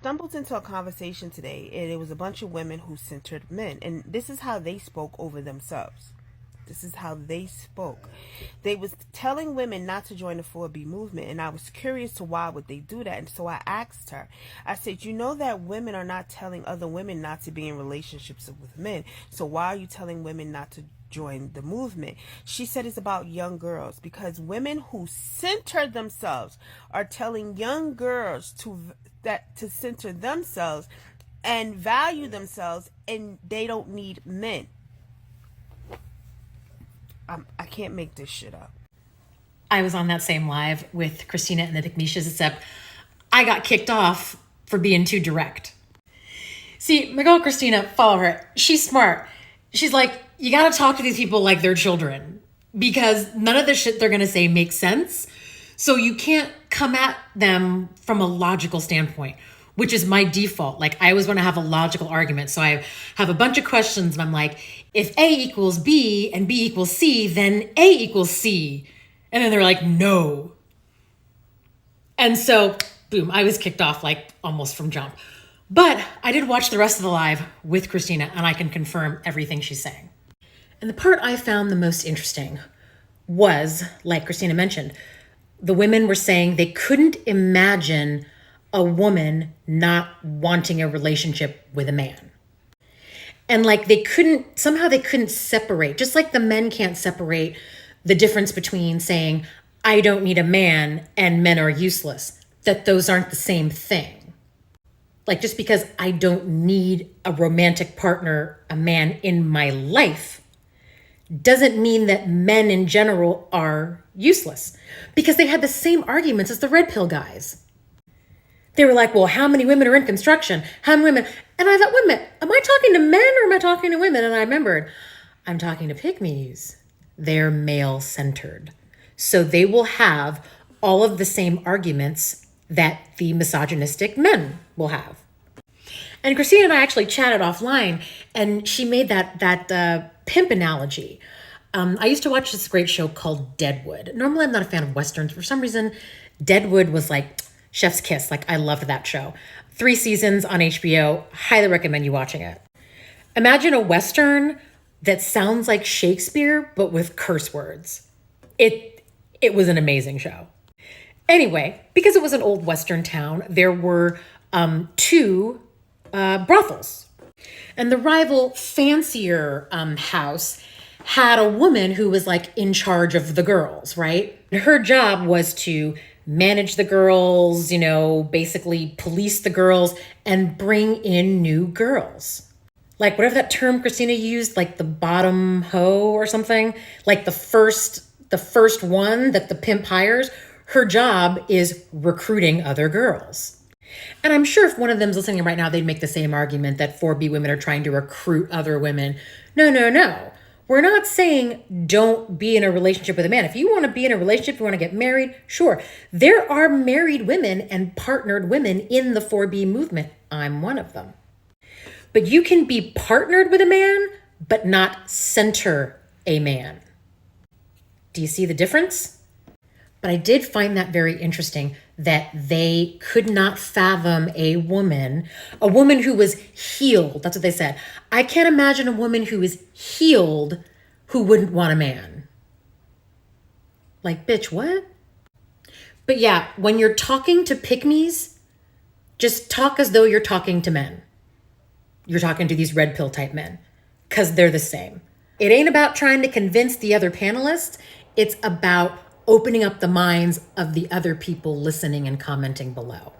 stumbled into a conversation today, and it was a bunch of women who centered men, and this is how they spoke over themselves. This is how they spoke. They was telling women not to join the 4B movement, and I was curious to why would they do that. And so I asked her, I said, you know that women are not telling other women not to be in relationships with men, so why are you telling women not to join the movement? She said it's about young girls, because women who center themselves are telling young girls to center themselves and value themselves, and they don't need men. I can't make this shit up. I was on that same live with Christina and the Pickmeishas, except I got kicked off for being too direct. See, my girl Christina, follow her. She's smart. She's like, you got to talk to these people like they're children, because none of the shit they're going to say makes sense. So you can't come at them from a logical standpoint, which is my default. Like, I always want to have a logical argument. So I have a bunch of questions and I'm like, if A equals B and B equals C, then A equals C. And then they're like, no. And so, boom, I was kicked off like almost from jump. But I did watch the rest of the live with Christina, and I can confirm everything she's saying. And the part I found the most interesting was, like Christina mentioned, the women were saying they couldn't imagine a woman not wanting a relationship with a man. And like they couldn't separate, just like the men can't separate the difference between saying, I don't need a man and men are useless, that those aren't the same thing. Like, just because I don't need a romantic partner, a man in my life, doesn't mean that men in general are useless, because they had the same arguments as the red pill guys. They were like, well, how many women are in construction? How many women? And I thought, wait a minute, am I talking to men or am I talking to women? And I remembered, I'm talking to pickmes. They're male-centered. So they will have all of the same arguments that the misogynistic men will have. And Christina and I actually chatted offline, and she made that pimp analogy. I used to watch this great show called Deadwood. Normally, I'm not a fan of Westerns. For some reason, Deadwood was like chef's kiss. Like, I loved that show. 3 seasons on HBO. Highly recommend you watching it. Imagine a Western that sounds like Shakespeare, but with curse words. It was an amazing show. Anyway, because it was an old Western town, there were 2 brothels. And the rival, fancier house had a woman who was like in charge of the girls, right? And her job was to manage the girls, basically police the girls and bring in new girls. Like, whatever that term Christina used, like the bottom hoe or something, like the first one that the pimp hires, her job is recruiting other girls. And I'm sure if one of them's listening right now, they'd make the same argument that 4B women are trying to recruit other women. No. We're not saying don't be in a relationship with a man. If you want to be in a relationship, you want to get married, sure. There are married women and partnered women in the 4B movement. I'm one of them. But you can be partnered with a man, but not center a man. Do you see the difference? But I did find that very interesting, that they could not fathom a woman who was healed. That's what they said. I can't imagine a woman who is healed who wouldn't want a man. Like, bitch, what? But yeah, when you're talking to pickmes, just talk as though you're talking to men. You're talking to these red pill type men, because they're the same. It ain't about trying to convince the other panelists. It's about opening up the minds of the other people listening and commenting below.